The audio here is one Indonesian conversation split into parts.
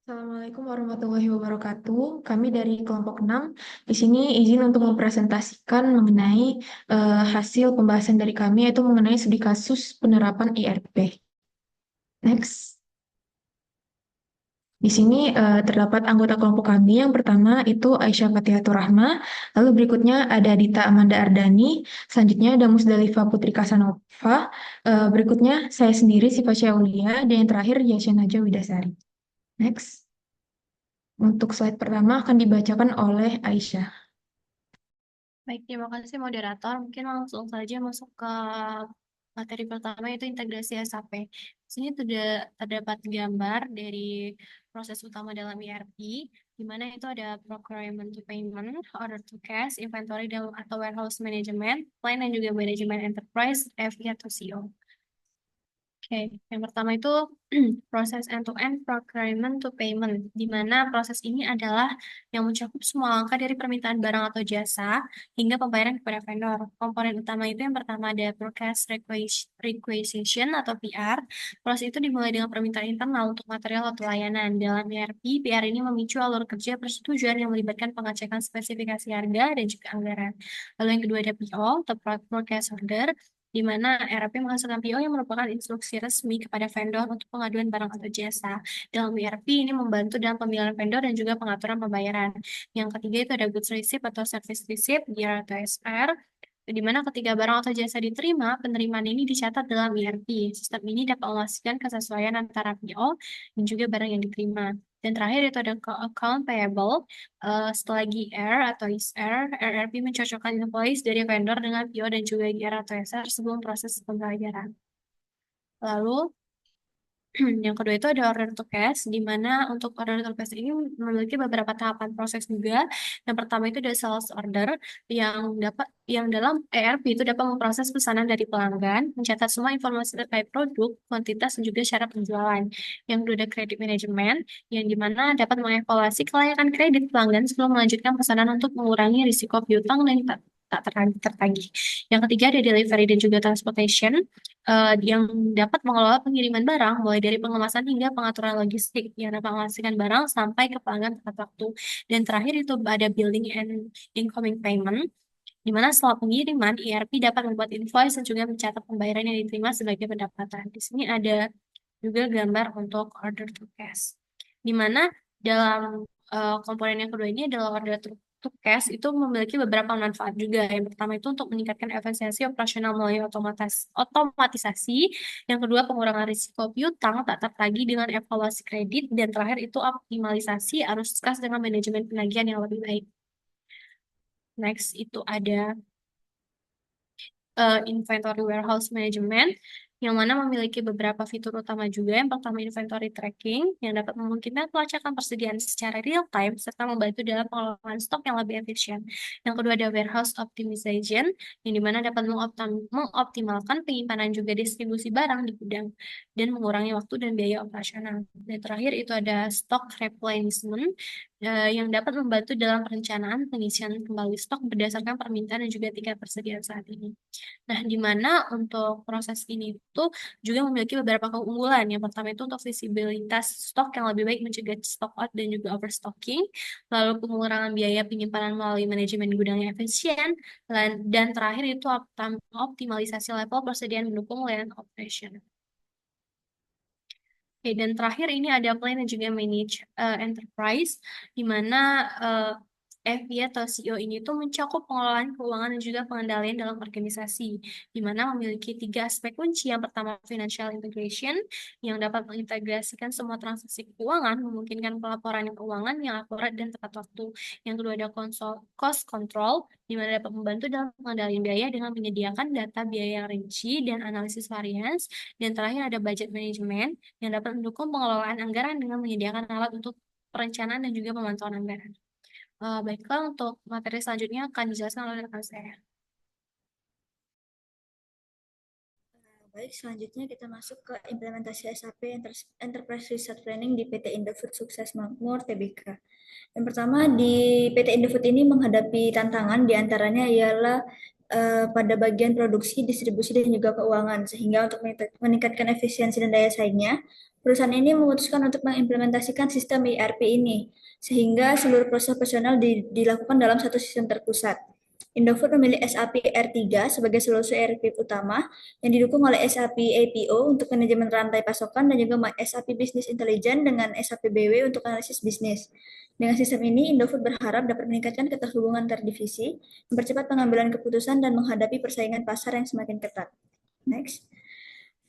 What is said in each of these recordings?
Assalamualaikum warahmatullahi wabarakatuh. Kami dari kelompok 6 di sini izin untuk mempresentasikan mengenai hasil pembahasan dari kami yaitu mengenai studi kasus penerapan IRP. Next. Di sini terdapat anggota kelompok kami. Yang pertama itu Aisyah Fatihatur Rahma, lalu berikutnya ada Dita Amanda Ardani, selanjutnya ada Musdalifah Putri Kasanova, berikutnya saya sendiri Siva Syaulia, dan yang terakhir Yasya Najwa Widasari. Next. Untuk slide pertama akan dibacakan oleh Aisyah. Baik, terima kasih moderator. Mungkin langsung saja masuk ke materi pertama yaitu integrasi SAP. Di sini terdapat gambar dari proses utama dalam ERP, di mana itu ada procurement to payment, order to cash, inventory atau warehouse management, plan dan juga manajemen enterprise, FI atau CO. Oke, yang pertama itu proses end-to-end procurement to payment, di mana proses ini adalah yang mencakup semua langkah dari permintaan barang atau jasa hingga pembayaran kepada vendor. Komponen utama itu yang pertama ada Purchase Requisition atau PR. Proses itu dimulai dengan permintaan internal untuk material atau layanan. Dalam ERP, PR ini memicu alur kerja persetujuan yang melibatkan pengecekan spesifikasi harga dan juga anggaran. Lalu yang kedua ada PO atau Purchase Order, di mana ERP menghasilkan PO yang merupakan instruksi resmi kepada vendor untuk pengaduan barang atau jasa. Dalam ERP ini membantu dalam pemilihan vendor dan juga pengaturan pembayaran. Yang ketiga itu ada goods receipt atau service receipt, GR atau SR, di mana ketika barang atau jasa diterima, penerimaan ini dicatat dalam ERP. Sistem ini dapat memastikan kesesuaian antara PO dan juga barang yang diterima. Dan terakhir itu ada account payable. Setelah GR atau ISR, RRP mencocokkan invoice dari vendor dengan PO dan juga GR atau SR sebelum proses pembayaran. Lalu yang kedua itu ada order to cash, di mana untuk order to cash ini memiliki beberapa tahapan proses juga. Yang pertama itu ada sales order yang dalam ERP itu dapat memproses pesanan dari pelanggan, mencatat semua informasi terkait produk, kuantitas dan juga syarat penjualan. Yang kedua ada credit management, yang di mana dapat mengevaluasi kelayakan kredit pelanggan sebelum melanjutkan pesanan untuk mengurangi risiko piutang dan tak tertagih. Yang ketiga ada delivery dan juga transportation, yang dapat mengelola pengiriman barang mulai dari pengemasan hingga pengaturan logistik yang dapat menghasilkan barang sampai ke pelanggan tepat waktu. Dan terakhir itu ada billing and incoming payment, di mana setelah pengiriman, ERP dapat membuat invoice dan juga mencatat pembayaran yang diterima sebagai pendapatan. Di sini ada juga gambar untuk order to cash, di mana dalam komponen yang kedua ini adalah order to cash itu memiliki beberapa manfaat juga. Yang pertama itu untuk meningkatkan efisiensi operasional melalui otomatisasi. Yang kedua, pengurangan risiko piutang tak tertagih dengan evaluasi kredit. Dan terakhir itu optimalisasi arus kas dengan manajemen penagihan yang lebih baik. Next itu ada inventory warehouse management, yang mana memiliki beberapa fitur utama juga. Yang pertama, inventory tracking, yang dapat memungkinkan pelacakan persediaan secara real time, serta membantu dalam pengelolaan stok yang lebih efisien. Yang kedua, ada warehouse optimization, yang dimana dapat mengoptimalkan penyimpanan juga distribusi barang di gudang, dan mengurangi waktu dan biaya operasional. Dan terakhir, itu ada stock replenishment, yang dapat membantu dalam perencanaan pengisian kembali stok berdasarkan permintaan dan juga tingkat persediaan saat ini. Nah, di mana untuk proses ini itu juga memiliki beberapa keunggulan. Yang pertama itu untuk visibilitas stok yang lebih baik mencegah stock out dan juga overstocking. Lalu pengurangan biaya penyimpanan melalui manajemen gudang yang efisien. Dan terakhir itu optimalisasi level persediaan mendukung layanan operation. Oke, dan terakhir ini ada plan dan juga manage enterprise, di mana FI atau CEO ini tuh mencakup pengelolaan keuangan dan juga pengendalian dalam organisasi, di mana memiliki tiga aspek kunci. Yang pertama, financial integration, yang dapat mengintegrasikan semua transaksi keuangan, memungkinkan pelaporan keuangan yang akurat dan tepat waktu. Yang kedua, ada cost control, di mana dapat membantu dalam pengendalian biaya dengan menyediakan data biaya yang rinci dan analisis variance. Dan terakhir ada budget management, yang dapat mendukung pengelolaan anggaran dengan menyediakan alat untuk perencanaan dan juga pemantauan anggaran. Baiklah, untuk materi selanjutnya akan dijelaskan oleh rekan saya. Baik, selanjutnya kita masuk ke implementasi SAP Enterprise Research Planning di PT Indofood Sukses Makmur Tbk. Yang pertama, di PT Indofood ini menghadapi tantangan, diantaranya ialah pada bagian produksi, distribusi, dan juga keuangan, sehingga untuk meningkatkan efisiensi dan daya saingnya, Perusahaan ini memutuskan untuk mengimplementasikan sistem ERP ini, sehingga seluruh proses operasional dilakukan dalam satu sistem terpusat. Indofood memilih SAP R3 sebagai solusi ERP utama yang didukung oleh SAP APO untuk manajemen rantai pasokan dan juga SAP Business Intelligence dengan SAP BW untuk analisis bisnis. Dengan sistem ini, Indofood berharap dapat meningkatkan keterhubungan antar divisi, mempercepat pengambilan keputusan, dan menghadapi persaingan pasar yang semakin ketat. Next.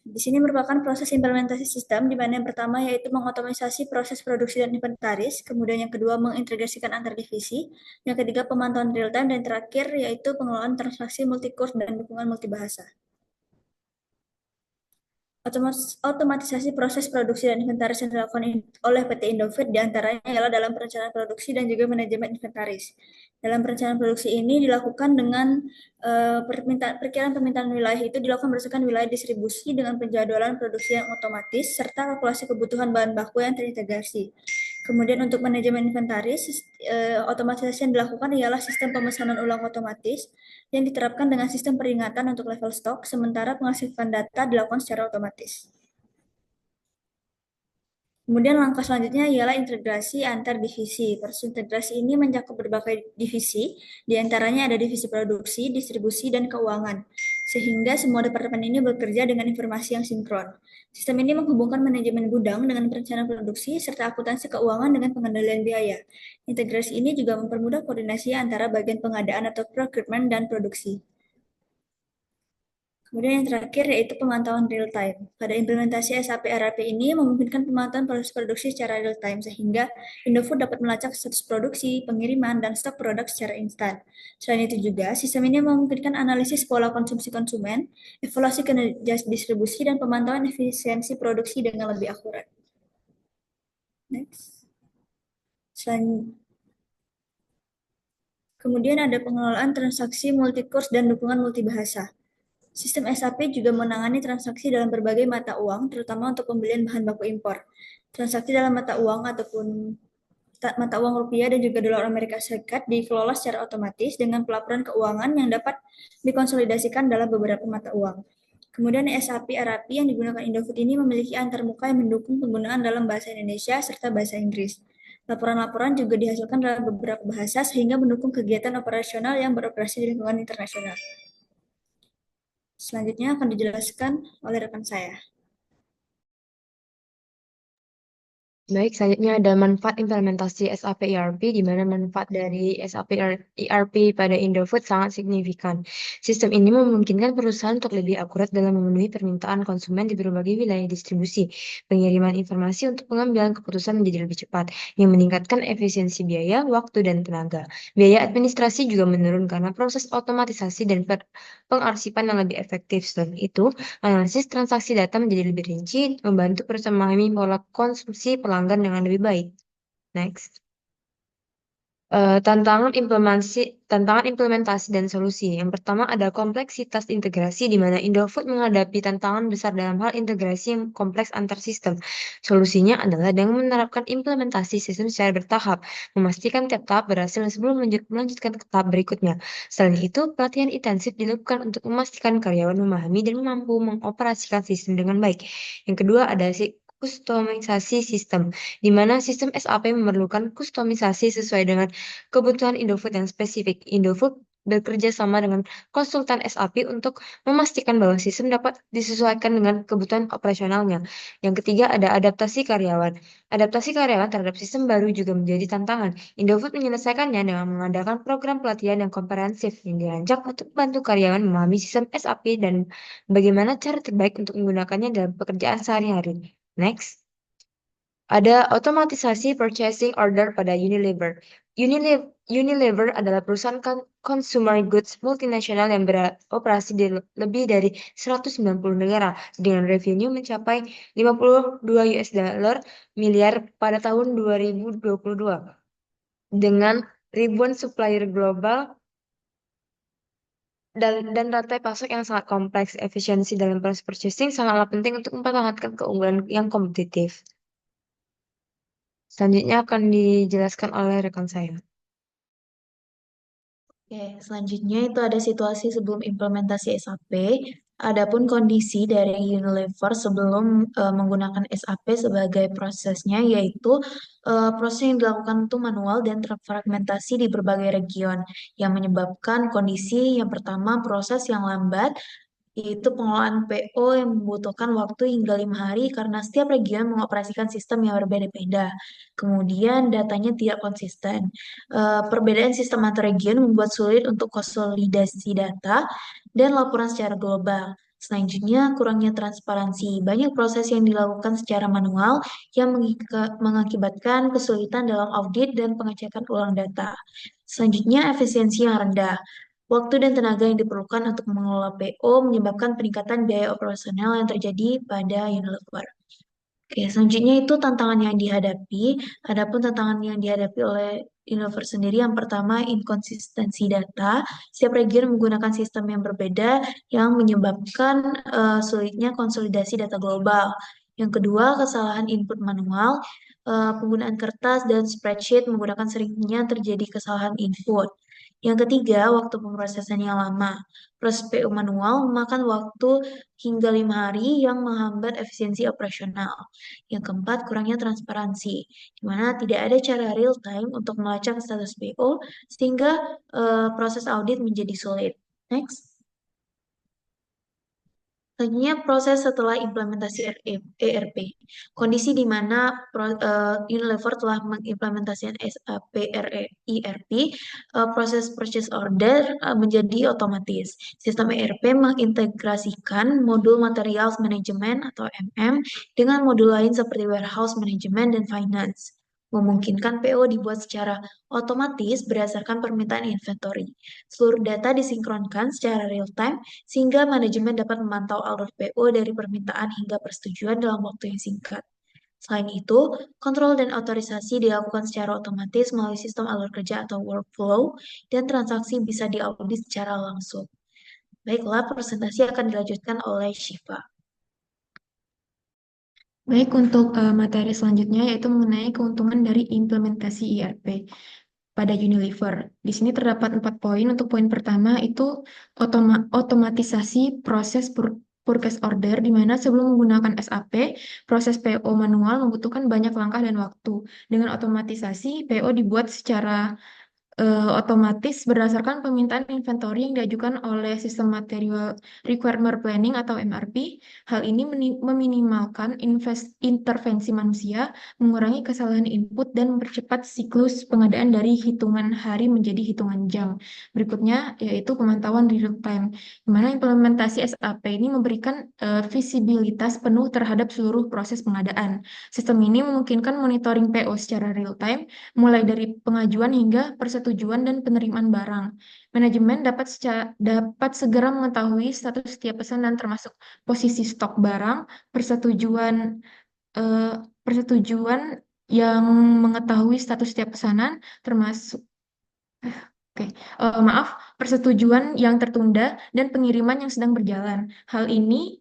Di sini merupakan proses implementasi sistem, di mana yang pertama yaitu mengotomatisasi proses produksi dan inventaris, kemudian yang kedua mengintegrasikan antar divisi, yang ketiga pemantauan real time, dan terakhir yaitu pengelolaan transaksi multi-course dan dukungan multibahasa. Otomatisasi proses produksi dan inventaris yang dilakukan oleh PT Indofood diantaranya ialah dalam perencanaan produksi dan juga manajemen inventaris. Dalam perencanaan produksi ini dilakukan dengan perkiraan permintaan wilayah itu dilakukan berdasarkan wilayah distribusi dengan penjadwalan produksi yang otomatis serta kalkulasi kebutuhan bahan baku yang terintegrasi. Kemudian untuk manajemen inventaris, otomatisasi yang dilakukan ialah sistem pemesanan ulang otomatis yang diterapkan dengan sistem peringatan untuk level stok, sementara pengasihan data dilakukan secara otomatis. Kemudian langkah selanjutnya ialah integrasi antar divisi. Proses integrasi ini mencakup berbagai divisi, diantaranya ada divisi produksi, distribusi, dan keuangan, sehingga semua departemen ini bekerja dengan informasi yang sinkron. Sistem ini menghubungkan manajemen gudang dengan perencanaan produksi, serta akuntansi keuangan dengan pengendalian biaya. Integrasi ini juga mempermudah koordinasi antara bagian pengadaan atau procurement dan produksi. Kemudian yang terakhir yaitu pemantauan real time. Pada implementasi SAP ERP ini memungkinkan pemantauan proses produksi secara real time sehingga Indofood dapat melacak status produksi, pengiriman, dan stok produk secara instan. Selain itu juga, sistem ini memungkinkan analisis pola konsumsi konsumen, evaluasi kinerja distribusi, dan pemantauan efisiensi produksi dengan lebih akurat. Next. Kemudian ada pengelolaan transaksi multi-course dan dukungan multibahasa. Sistem SAP juga menangani transaksi dalam berbagai mata uang, terutama untuk pembelian bahan baku impor. Transaksi dalam mata uang ataupun mata uang rupiah dan juga dolar Amerika Serikat dikelola secara otomatis dengan pelaporan keuangan yang dapat dikonsolidasikan dalam beberapa mata uang. Kemudian SAP ERP yang digunakan Indofood ini memiliki antarmuka yang mendukung penggunaan dalam bahasa Indonesia serta bahasa Inggris. Laporan-laporan juga dihasilkan dalam beberapa bahasa sehingga mendukung kegiatan operasional yang beroperasi di lingkungan internasional. Selanjutnya akan dijelaskan oleh rekan saya. Baik, selanjutnya ada manfaat implementasi SAP ERP, di mana manfaat dari SAP ERP pada Indofood sangat signifikan. Sistem ini memungkinkan perusahaan untuk lebih akurat dalam memenuhi permintaan konsumen di berbagai wilayah distribusi. Pengiriman informasi untuk pengambilan keputusan menjadi lebih cepat, yang meningkatkan efisiensi biaya, waktu, dan tenaga. Biaya administrasi juga menurun karena proses otomatisasi dan pengarsipan yang lebih efektif. Selain itu, analisis transaksi data menjadi lebih rinci, membantu perusahaan memahami pola konsumsi pelanggan dengan lebih baik. Next. Tantangan implementasi dan solusi. Yang pertama ada kompleksitas integrasi, di mana Indofood menghadapi tantangan besar dalam hal integrasi yang kompleks antar sistem. Solusinya adalah dengan menerapkan implementasi sistem secara bertahap, memastikan tiap tahap berhasil sebelum melanjutkan ke tahap berikutnya. Selain itu, pelatihan intensif dilakukan untuk memastikan karyawan memahami dan mampu mengoperasikan sistem dengan baik. Yang kedua ada kustomisasi sistem, di mana sistem SAP memerlukan kustomisasi sesuai dengan kebutuhan Indofood yang spesifik. Indofood bekerja sama dengan konsultan SAP untuk memastikan bahwa sistem dapat disesuaikan dengan kebutuhan operasionalnya. Yang ketiga ada adaptasi karyawan. Adaptasi karyawan terhadap sistem baru juga menjadi tantangan. Indofood menyelesaikannya dengan mengadakan program pelatihan yang komprehensif yang dirancang untuk membantu karyawan memahami sistem SAP dan bagaimana cara terbaik untuk menggunakannya dalam pekerjaan sehari-hari. Next. Ada otomatisasi purchasing order pada Unilever. Unilever adalah perusahaan consumer goods multinasional yang beroperasi di lebih dari 190 negara dengan revenue mencapai 52 US dollar miliar pada tahun 2022. Dengan ribuan supplier global dan rantai pasok yang sangat kompleks, efisiensi dalam proses purchasing sangatlah penting untuk mempertahankan keunggulan yang kompetitif. Selanjutnya akan dijelaskan oleh rekan saya. Oke, selanjutnya itu ada situasi sebelum implementasi SAP. Adapun kondisi dari Unilever sebelum menggunakan SAP sebagai prosesnya, yaitu proses yang dilakukan itu manual dan terfragmentasi di berbagai region, yang menyebabkan kondisi yang pertama proses yang lambat, yaitu pengelolaan PO yang membutuhkan waktu hingga 5 hari karena setiap region mengoperasikan sistem yang berbeda-beda. Kemudian datanya tidak konsisten. Perbedaan sistem antar region membuat sulit untuk konsolidasi data dan laporan secara global. Selanjutnya, kurangnya transparansi. Banyak proses yang dilakukan secara manual yang mengakibatkan kesulitan dalam audit dan pengecekan ulang data. Selanjutnya, efisiensi yang rendah. Waktu dan tenaga yang diperlukan untuk mengelola PO menyebabkan peningkatan biaya operasional yang terjadi pada Unilever. Oke, selanjutnya itu tantangan yang dihadapi. Adapun tantangan yang dihadapi oleh Unilever sendiri, yang pertama inkonsistensi data. Setiap region menggunakan sistem yang berbeda yang menyebabkan sulitnya konsolidasi data global. Yang kedua, kesalahan input manual. Penggunaan kertas dan spreadsheet menggunakan seringnya terjadi kesalahan input. Yang ketiga, waktu pemrosesan yang lama. Proses PO manual memakan waktu hingga 5 hari yang menghambat efisiensi operasional. Yang keempat, kurangnya transparansi, di mana tidak ada cara real time untuk melacak status PO sehingga proses audit menjadi sulit. Next. Selanjutnya, proses setelah implementasi ERP. Kondisi di mana Unilever telah mengimplementasikan SAP ERP, proses purchase order menjadi otomatis. Sistem ERP mengintegrasikan modul materials management atau MM dengan modul lain seperti warehouse management dan finance, memungkinkan PO dibuat secara otomatis berdasarkan permintaan inventory. Seluruh data disinkronkan secara real time sehingga manajemen dapat memantau alur PO dari permintaan hingga persetujuan dalam waktu yang singkat. Selain itu, kontrol dan otorisasi dilakukan secara otomatis melalui sistem alur kerja atau workflow, dan transaksi bisa diaudit secara langsung. Baiklah, presentasi akan dilanjutkan oleh Shiva. Baik, untuk materi selanjutnya yaitu mengenai keuntungan dari implementasi ERP pada Unilever. Di sini terdapat 4 poin. Untuk poin pertama itu otomatisasi proses purchase order, di mana sebelum menggunakan SAP, proses PO manual membutuhkan banyak langkah dan waktu. Dengan otomatisasi, PO dibuat secara otomatis berdasarkan permintaan inventory yang diajukan oleh sistem material requirement planning atau MRP. Hal ini meminimalkan intervensi manusia, mengurangi kesalahan input, dan mempercepat siklus pengadaan dari hitungan hari menjadi hitungan jam. Berikutnya yaitu pemantauan real time, di mana implementasi SAP ini memberikan visibilitas penuh terhadap seluruh proses pengadaan. Sistem ini memungkinkan monitoring PO secara real time, mulai dari pengajuan hingga persetujuan dan penerimaan barang. Manajemen dapat segera mengetahui status setiap pesanan termasuk posisi stok barang, persetujuan yang mengetahui status setiap pesanan termasuk persetujuan yang tertunda dan pengiriman yang sedang berjalan. Hal ini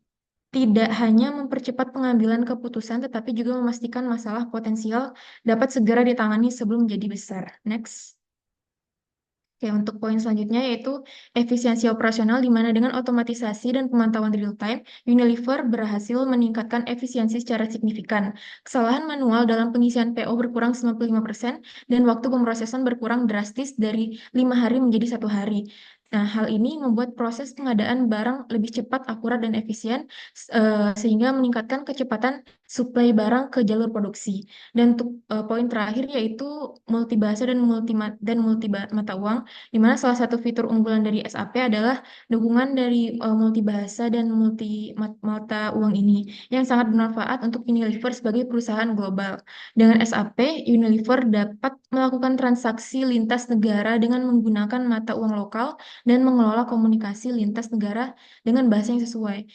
tidak hanya mempercepat pengambilan keputusan, tetapi juga memastikan masalah potensial dapat segera ditangani sebelum menjadi besar. Next. Oke, untuk poin selanjutnya yaitu efisiensi operasional, di mana dengan otomatisasi dan pemantauan real time, Unilever berhasil meningkatkan efisiensi secara signifikan. Kesalahan manual dalam pengisian PO berkurang 95% dan waktu pemrosesan berkurang drastis dari 5 hari menjadi 1 hari. Nah, hal ini membuat proses pengadaan barang lebih cepat, akurat, dan efisien, sehingga meningkatkan kecepatan suplai barang ke jalur produksi. Dan untuk poin terakhir yaitu multibahasa dan multi mata uang, di mana salah satu fitur unggulan dari SAP adalah dukungan dari multibahasa dan multi mata uang ini, yang sangat bermanfaat untuk Unilever sebagai perusahaan global. Dengan SAP, Unilever dapat melakukan transaksi lintas negara dengan menggunakan mata uang lokal dan mengelola komunikasi lintas negara dengan bahasa yang sesuai.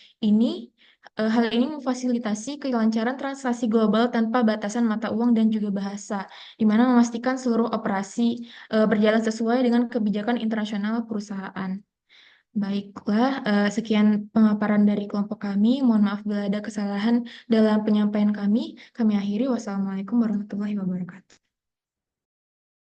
Hal ini memfasilitasi kelancaran transaksi global tanpa batasan mata uang dan juga bahasa, di mana memastikan seluruh operasi berjalan sesuai dengan kebijakan internasional perusahaan. Baiklah, sekian pemaparan dari kelompok kami. Mohon maaf bila ada kesalahan dalam penyampaian kami. Kami akhiri. Wassalamualaikum warahmatullahi wabarakatuh.